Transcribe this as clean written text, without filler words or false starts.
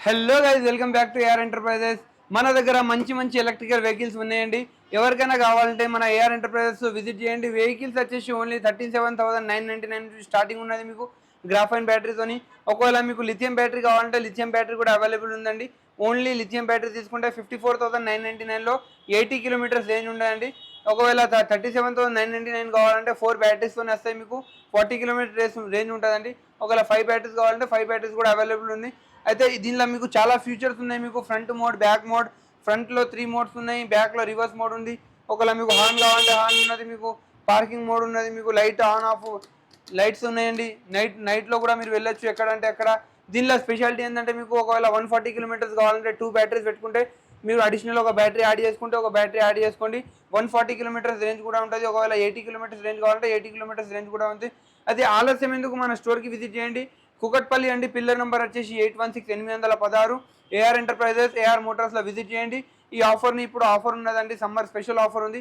Hello guys, welcome back to AR enterprises. మన దగ్గర మంచి మంచి ఎలక్ట్రికల్ వెహికల్స్ ఉన్నాయండి. ఎవరికైనా కావాలంటే మన ఏఆర్ ఎంటర్ప్రైజెస్ విజిట్ చేయండి. వెహికల్స్ వచ్చేసి ఓన్లీ 37,999 స్టార్టింగ్ ఉన్నది మీకు గ్రాఫైన్ బ్యాటరీతోని. ఒకవేళ మీకు లిథియం బ్యాటరీ కావాలంటే లిథియం బ్యాటరీ కూడా అవైలబుల్ ఉందండి. ఓన్లీ లిథియం బ్యాటరీ తీసుకుంటే 54,999లో 80 కిలోమీటర్స్ రేంజ్ ఉండదండి. ఒకవేళ 37,999 కావాలంటే 4 బ్యాటరీస్తో వస్తాయి, మీకు 40 కిలోమీటర్ రేంజ్ ఉంటుందండి. ఒకవేళ 5 బ్యాటరీస్ కావాలంటే 5 బ్యాటరీస్ కూడా అవైలబుల్ ఉంది. అయితే దీనిలో మీకు చాలా ఫీచర్స్ ఉన్నాయి. మీకు ఫ్రంట్ మోడ్, బ్యాక్ మోడ్. ఫ్రంట్లో 3 మోడ్స్ ఉన్నాయి, బ్యాక్లో రివర్స్ మోడ్ ఉంది. ఒకవేళ మీకు హార్న్ కావాలంటే హార్న్ ఉన్నది, మీకు పార్కింగ్ మోడ్ ఉన్నది, మీకు లైట్ ఆన్ ఆఫ్ లైట్స్ ఉన్నాయండి. నైట్లో కూడా మీరు వెళ్ళొచ్చు ఎక్కడంటే అక్కడ. దీనిలో స్పెషాలిటీ ఏంటంటే మీకు ఒకవేళ 140 కిలోమీటర్స్ కావాలంటే 2 బ్యాటరీస్ పెట్టుకుంటే మీరు అడిషనల్ ఒక బ్యాటరీ యాడ్ చేసుకుంటే ఒక బ్యాటరీ యాడ్ చేసుకోండి. 140 కిలోమీటర్స్ రేంజ్ కూడా ఉంటుంది. ఒకవేళ 80 కిలోమీటర్స్ రేంజ్ కావాలంటే 80 కిలోమీటర్స్ రేంజ్ కూడా ఉంది. అది ఆలస్యం ఎందుకు, మన స్టోర్కి విజిట్ చేయండి. కుకట్పల్లి అండి. పిల్లర్ నెంబర్ వచ్చేసి 816-816. ఏఆర్ ఎంటర్ప్రైజెస్, ఏఆర్ మోటార్స్లో విజిట్ చేయండి. ఈ ఆఫర్ని ఇప్పుడు ఆఫర్ ఉన్నదండి, సమ్మర్ స్పెషల్ ఆఫర్ ఉంది.